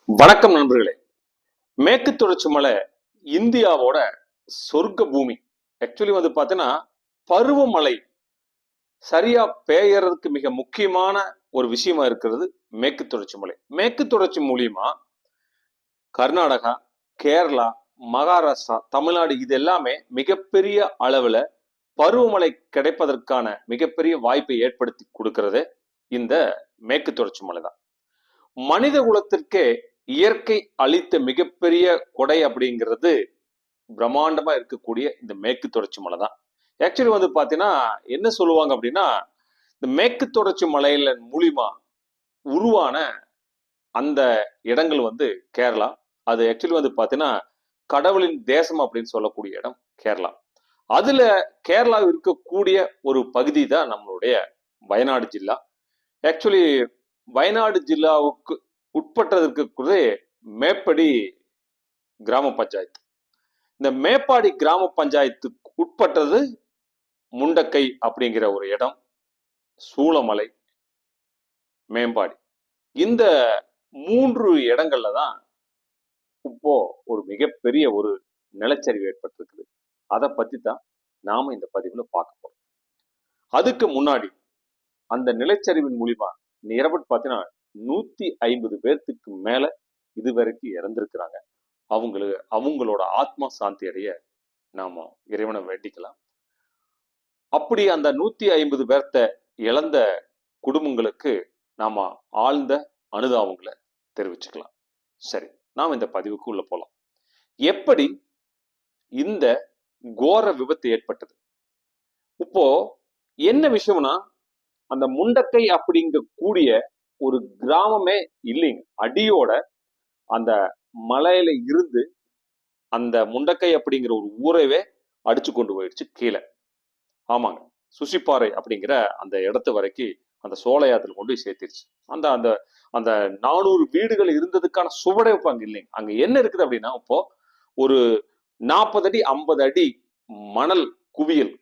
வணக்கம் நண்பர்களே. மேற்கு தொடர்ச்சி மலை இந்தியாவோட சொர்க்க பூமி. ஆக்சுவலி பார்த்தீங்கன்னா பருவமழை சரியா பெய்யறதுக்கு மிக முக்கியமான ஒரு விஷயமா இருக்கிறது மேற்கு தொடர்ச்சி மலை. மேற்கு தொடர்ச்சி மூலியமா கர்நாடகா, கேரளா, மகாராஷ்டிரா, தமிழ்நாடு இது எல்லாமே மிகப்பெரிய அளவுல பருவமழை கிடைப்பதற்கான மிகப்பெரிய வாய்ப்பை ஏற்படுத்தி கொடுக்கிறது இந்த மேற்கு தொடர்ச்சி மலை தான். மனித குலத்திற்கே இயற்கை அளித்த மிகப்பெரிய கொடை அப்படிங்கிறது பிரம்மாண்டமா இருக்கக்கூடிய இந்த மேற்கு தொடர்ச்சி மலை தான். ஆக்சுவலி பாத்தீங்கன்னா என்ன சொல்லுவாங்க அப்படின்னா, இந்த மேற்கு தொடர்ச்சி மலையில மூலியமா உருவான அந்த இடங்கள் கேரளா. அது ஆக்சுவலி பாத்தீங்கன்னா கடவுளின் தேசம் அப்படின்னு சொல்லக்கூடிய இடம் கேரளா. அதுல கேரளா இருக்கக்கூடிய ஒரு பகுதி தான் நம்மளுடைய வயநாடு ஜில்லா. ஆக்சுவலி வயநாடு ஜில்லாவுக்கு உட்பட்டதற்கு மேப்படி கிராம பஞ்சாயத்து. இந்த மேப்பாடி கிராம பஞ்சாயத்துக்கு உட்பட்டது முண்டக்கை அப்படிங்கிற ஒரு இடம், சூளமலை, மேம்பாடி. இந்த 3 இடங்கள்ல தான் இப்போ ஒரு மிகப்பெரிய ஒரு நிலச்சரிவு ஏற்பட்டிருக்குது. அதை பத்தி தான் நாம இந்த பதிவுல பார்க்க போறோம். அதுக்கு முன்னாடி அந்த நிலச்சரிவின் மூலியமா நிரபட் பார்த்தீங்கன்னா 150 பேர்த்துக்கு மேல இதுவரைக்கும் இறந்திருக்கிறாங்க. அவங்களோட ஆத்மா சாந்தி அடைய நாம இறைவனை வேண்டிக்கலாம். அப்படி அந்த 150 பேர்த்த இழந்த குடும்பங்களுக்கு நாம ஆழ்ந்த அனுதாபங்களை தெரிவிச்சுக்கலாம். சரி, நாம் இந்த பதிவுக்கு உள்ள போலாம். எப்படி இந்த கோர விபத்து ஏற்பட்டது? இப்போ என்ன விஷயம்னா, அந்த முண்டக்கை அப்படிங்க கூடிய ஒரு கிராமமே இல்லைங்க. அடியோட அந்த மலையில இருந்து அந்த முண்டக்கை அப்படிங்கிற ஒரு ஊரவே அடிச்சு கொண்டு போயிடுச்சு கீழே. ஆமாங்க, சுசிப்பாறை அப்படிங்கிற அந்த இடத்து வரைக்கும் அந்த சோலையாத்துல கொண்டு போய் சேர்த்திருச்சு. அந்த அந்த அந்த 400 வீடுகள் இருந்ததுக்கான சுவடைப்பு அங்க இல்லைங்க. அங்க என்ன இருக்குது அப்படின்னா, இப்போ ஒரு 40 அடி 50 அடி மணல் குவியல்,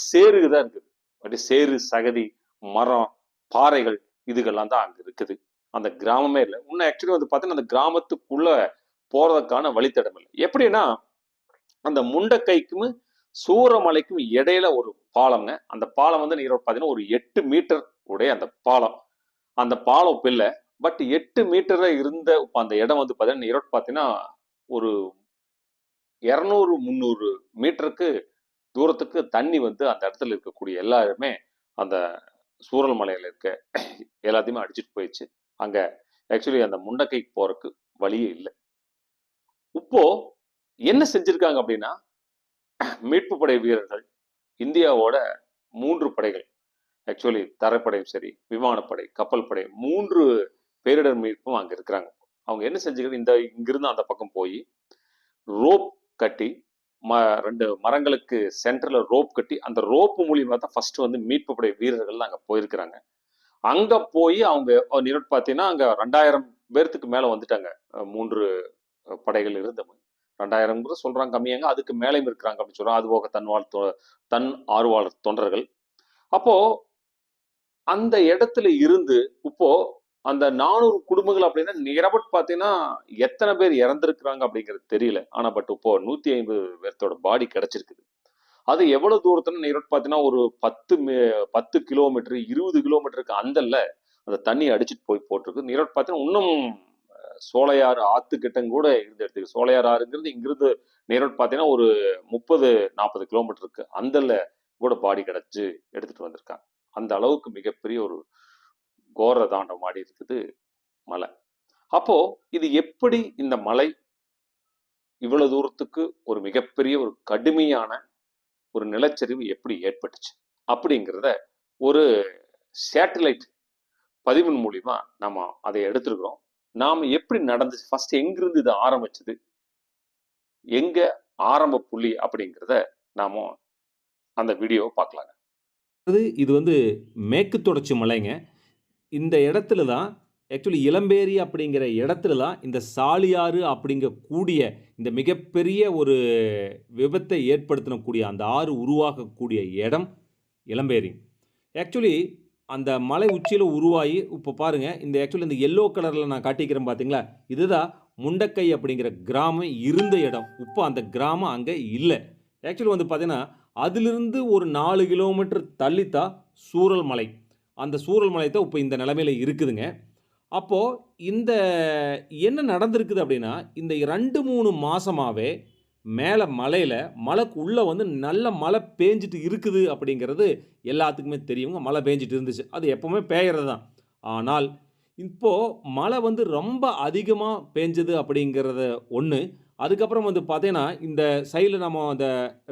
சேருதான் இருக்குது. அப்படி சேரு, சகதி, மரம், பாறைகள் இதுகள்லாம் தான் அங்க இருக்குது. அந்த கிராமமே இல்லை. இன்னும் ஆக்சுவலி பார்த்தீங்கன்னா அந்த கிராமத்துக்குள்ள போறதுக்கான வழித்தடம் இல்லை. எப்படின்னா, அந்த முண்டக்கைக்கும் சூரமலைக்கும் இடையில ஒரு பாலம்ங்க. அந்த பாலம் நீங்க பார்த்தீங்கன்னா ஒரு 8 மீட்டர் உடைய அந்த பாலம். அந்த பாலம் இப்ப இல்லை. பட் 8 மீட்டர்ல இருந்த அந்த இடம் பார்த்தீங்கன்னா ஈரோடு பார்த்தீங்கன்னா ஒரு 200 300 மீட்டருக்கு தூரத்துக்கு தண்ணி அந்த இடத்துல இருக்கக்கூடிய எல்லாருமே அந்த சூரல் மலையில இருக்க எல்லாத்தையுமே அடிச்சுட்டு போயிடுச்சு. அங்க ஆக்சுவலி அந்த முண்டக்கைக்கு போறதுக்கு வழியே இல்லை. இப்போ என்ன செஞ்சிருக்காங்க அப்படின்னா, மீட்பு படை வீரர்கள் இந்தியாவோட 3 படைகள், ஆக்சுவலி தரைப்படையும் சரி, விமானப்படை, கப்பல் படை, 3 பேரிடர் மீட்பும் அங்க இருக்கிறாங்க. அவங்க என்ன செஞ்சுக்கிறது, இங்கிருந்து அந்த பக்கம் போய் ரோப் கட்டி 2 மரங்களுக்கு சென்டர்ல ரோப் கட்டி, அந்த ரோப் மூலியமா தான் ஃபர்ஸ்ட் மீட்பு படை வீரர்கள் அங்க போயிருக்கிறாங்க. அங்க போய் அவங்க பாத்தீங்கன்னா அங்க 2000 பேர்த்துக்கு மேல வந்துட்டாங்க. 3 படைகள் இருந்தவங்க 2000 சொல்றாங்க, கம்மியாங்க, அதுக்கு மேலேயும் இருக்கிறாங்க அப்படின்னு சொல்றாங்க. அது போக தன் ஆர்வலர் தொண்டர்கள். அப்போ அந்த இடத்துல இருந்து இப்போ அந்த 400 குடும்பங்கள் அப்படின்னா நிரபட் பாத்தீங்கன்னா எத்தனை பேர் இறந்திருக்கிறாங்க அப்படிங்கிறது தெரியல. ஆனா பட் இப்போ 150 பேர்த்தோட பாடி கிடைச்சிருக்குது. அது எவ்வளவு தூரத்துல நிரபட் பாத்தீங்கன்னா ஒரு 10 கிலோமீட்டர் 20 கிலோமீட்டருக்கு அந்தல்ல அந்த தண்ணி அடிச்சுட்டு போய் போட்டிருக்கு. நிரபட் பாத்தீங்கன்னா இன்னும் சோலையாறு ஆத்துக்கிட்டம் கூட இருந்து எடுத்துக்கு. சோலையாறு ஆறுங்கிறது இங்கிருந்து நிரபட் பாத்தீங்கன்னா ஒரு 30-40 கிலோமீட்டருக்கு அந்தல்ல கூட பாடி கிடைச்சு எடுத்துட்டு வந்திருக்காங்க. அந்த அளவுக்கு மிகப்பெரிய ஒரு கோர தாண்டம் ஆடி இருக்குது மலை. அப்போ இது எப்படி இந்த மலை இவ்வளவு தூரத்துக்கு ஒரு மிகப்பெரிய ஒரு கடுமையான ஒரு நிலச்சரிவு எப்படி ஏற்பட்டுச்சு அப்படிங்கிறத ஒரு சேட்டலைட் பதிவின் மூலியமா நாம அதை எடுத்திருக்கிறோம். நாம எப்படி நடந்துச்சு, ஃபர்ஸ்ட் எங்கிருந்து இது ஆரம்பிச்சது, எங்க ஆரம்ப புள்ளி அப்படிங்கிறத நாம அந்த வீடியோவை பார்க்கலாங்க. இது மேற்கு தொடர்ச்சி மலைங்க. இந்த இடத்துல தான் ஆக்சுவலி இளம்பேரி அப்படிங்கிற இடத்துல தான் இந்த சாலியாறு அப்படிங்கக்கூடிய இந்த மிகப்பெரிய ஒரு விபத்தை ஏற்படுத்தக்கூடிய அந்த ஆறு உருவாகக்கூடிய இடம் இளம்பேரி. ஆக்சுவலி அந்த மலை உச்சியில உருவாகி இப்போ பாருங்க, இந்த ஆக்சுவலி இந்த எல்லோ கலர்ல நான் காட்டிக்கிறேன் பார்த்தீங்களா? இதுதான் முண்டக்கை அப்படிங்கிற கிராமம் இருந்த இடம். இப்போ அந்த கிராமம் அங்க இல்ல. ஆக்சுவலி வந்து பார்த்தீங்கன்னா, அதிலிருந்து ஒரு 4 கிலோமீட்டர் தள்ளித்தான் சூரல் மலை. அந்த சூரல் மலை தான் இப்போ இந்த நிலைமையில இருக்குதுங்க. அப்போ இந்த என்ன நடந்திருக்குது அப்படின்னா, இந்த 2, 3 மாசமாவே மேல மலையில மலைக்கு உள்ள வந்து நல்ல மழை பேஞ்சுட்டு இருக்குது அப்படிங்கிறது எல்லாத்துக்குமே தெரியுங்க. மழை பேஞ்சுட்டு இருந்துச்சு. அது எப்பவுமே பெய்யறது தான். ஆனால், இப்போ மழை வந்து ரொம்ப அதிகமா பேஞ்சது அப்படிங்கிறது ஒண்ணு. அதுக்கப்புறம் வந்து பார்த்தீங்கன்னா, இந்த சைடுல நம்ம அந்த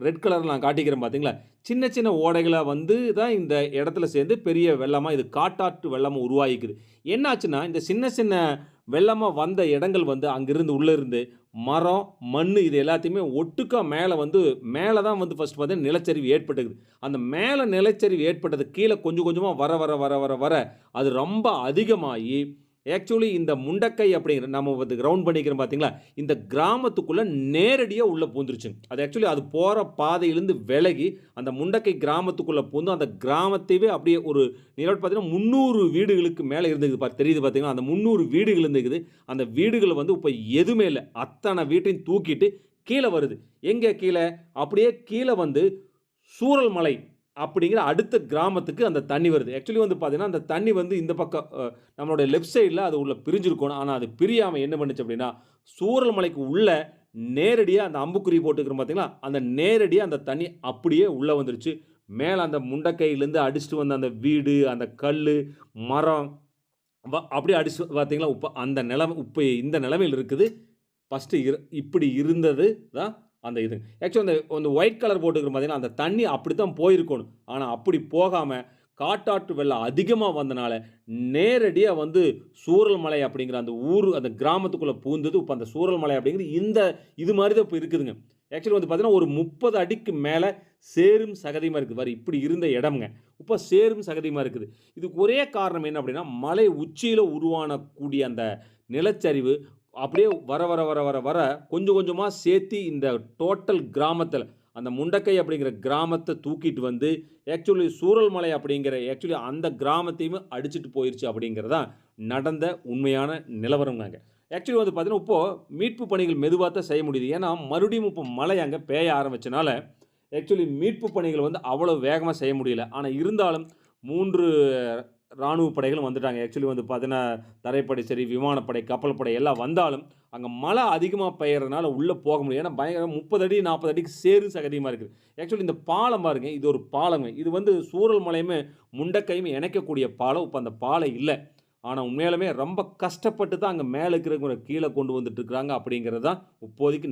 ரெட் கலர்ல நான் காட்டிக்கிறேன் பார்த்தீங்களா? சின்ன சின்ன ஓடைகளா வந்து தான் இந்த இடத்துல சேர்ந்து பெரிய வெள்ளமா இது காட்டாற்று வெள்ளமா உருவாகிக்குது. என்னாச்சுன்னா, இந்த சின்ன சின்ன வெள்ளமா வந்த இடங்கள் வந்து அங்கிருந்து உள்ள இருந்து மரம், மண்ணு இது எல்லாத்தையுமே ஒட்டுக்கா மேல வந்து மேல தான் வந்து ஃபர்ஸ்ட் பார்த்தீங்கன்னா நிலச்சரிவு ஏற்பட்டுக்குது. அந்த மேல நிலச்சரிவு ஏற்பட்டது கீழ கொஞ்சம் கொஞ்சமா வர அது ரொம்ப அதிகமாகி ஆக்சுவலி இந்த முண்டக்கை அப்படிங்கிற நம்ம வந்து கிரவுண்ட் பண்ணிக்கிறோம் பார்த்தீங்களா? இந்த கிராமத்துக்குள்ள நேரடியா உள்ள பூந்துருச்சுங்க. அது ஆக்சுவலி அது போற பாதையிலிருந்து விலகி அந்த முண்டக்கை கிராமத்துக்குள்ள பூந்து அந்த கிராமத்தையே அப்படியே ஒரு நிலவ பார்த்தீங்கன்னா 300 வீடுகளுக்கு மேல இருந்துக்குது தெரியுது பார்த்தீங்களா? அந்த 300 வீடுகள் இருந்துக்குது. அந்த வீடுகள் வந்து இப்ப எதுவுமே இல்ல. அத்தன வீட்டையும் தூக்கிட்டு கீழ வருது. எங்க கீழ? அப்படியே கீழ வந்து சூரல் மலை அப்படிங்கிற அடுத்த கிராமத்துக்கு அந்த தண்ணி வருது. ஆக்சுவலி வந்து பார்த்தீங்கன்னா, அந்த தண்ணி வந்து இந்த பக்கம் நம்மளுடைய லெஃப்ட் சைட்ல அது உள்ள பிரிஞ்சிருக்கணும். ஆனா அது பிரியாம என்ன பண்ணுச்சு அப்படின்னா, சூரல் மலைக்கு உள்ள நேரடியா அந்த அம்புக்குறி போட்டுருக்கிறோம் பார்த்தீங்களா? அந்த நேரடியா அந்த தண்ணி அப்படியே உள்ள வந்துருச்சு. மேல அந்த முண்டக்கையிலேருந்து அடிச்சுட்டு வந்த அந்த வீடு, அந்த கல்லு, மரம் அப்படியே அடிச்சு பார்த்தீங்களா? இப்ப அந்த நிலைமை இப்ப இந்த நிலைமையில இருக்குது. ஃபர்ஸ்ட்டு இப்படி இருந்தது தான் அந்த இது. ஆக்சுவலா அந்த அந்த ஒயிட் கலர் போட்டுருக்கிறோம் பார்த்தீங்கன்னா, அந்த தண்ணி அப்படித்தான் போயிருக்கணும். ஆனா அப்படி போகாம, காட்டாற்று வெள்ளம் அதிகமா வந்தனால, நேரடியா வந்து சூரல் மலை அப்படிங்கிற அந்த ஊரு அந்த கிராமத்துக்குள்ள பூந்தது. இப்ப அந்த சூரல் மலை அப்படிங்கிறது இந்த இது மாரி தான் இப்ப இருக்குதுங்க. ஆக்சுவலி வந்து பார்த்தீங்கன்னா, ஒரு 30 அடிக்கு மேல சேரும் சகதியுமா இருக்குது. பாரு இப்படி இருந்த இடம்ங்க. இப்ப சேரும் சகதியுமா இருக்குது. இதுக்கு ஒரே காரணம் என்ன அப்படின்னா, மலை உச்சியில உருவான கூடிய அந்த நிலச்சரிவு அப்படியே வர கொஞ்சம் கொஞ்சமா சேர்த்து இந்த டோட்டல் கிராமத்தில அந்த முண்டக்கை அப்படிங்கிற கிராமத்த தூக்கிட்டு வந்து ஆக்சுவலி சூரல்மலை அப்படிங்கிற ஆக்சுவலி அந்த கிராமத்தையுமே அடிச்சுட்டு போயிருச்சு அப்படிங்கிறது தான் நடந்த உண்மையான நிலவரம்ங்க. ஆக்சுவலி வந்து பார்த்தீங்கன்னா, இப்போ மீட்பு பணிகள் மெதுவா தான் செய்ய முடியுது. ஏன்னா, மறுபடியும் இப்போ மழை அங்க பெய்ய ஆரம்பிச்சனால, ஆக்சுவலி மீட்பு பணிகள் வந்து அவ்வளவு வேகமா செய்ய முடியல. ஆனா இருந்தாலும் 3 ராணுவ படைகளும் வந்துட்டாங்க. ஆக்சுவலி வந்து பார்த்தீங்கன்னா, தரைப்படை சரி, விமானப்படை, கப்பல் படை எல்லாம் வந்தாலும், அங்க மழை அதிகமா பெய்யறதுனால உள்ள போக முடியல. ஏன்னா பயங்கர 30 அடி, 40 அடிக்கு சேறு சகதியுமா இருக்குது. ஆக்சுவலி இந்த பாலம் பாருங்க, இது ஒரு பாலங்க. இது வந்து சூரல் மலையுமே, முண்டக்கையும் இணைக்கக்கூடிய பாலம். இப்ப அந்த பாலம் இல்ல. ஆனா உண்மையாலுமே ரொம்ப கஷ்டப்பட்டு தான் அங்க மேல இருக்கிறவங்கள கீழ கொண்டு வந்துட்டு இருக்கிறாங்க அப்படிங்கிறது தான் இப்போதைக்கு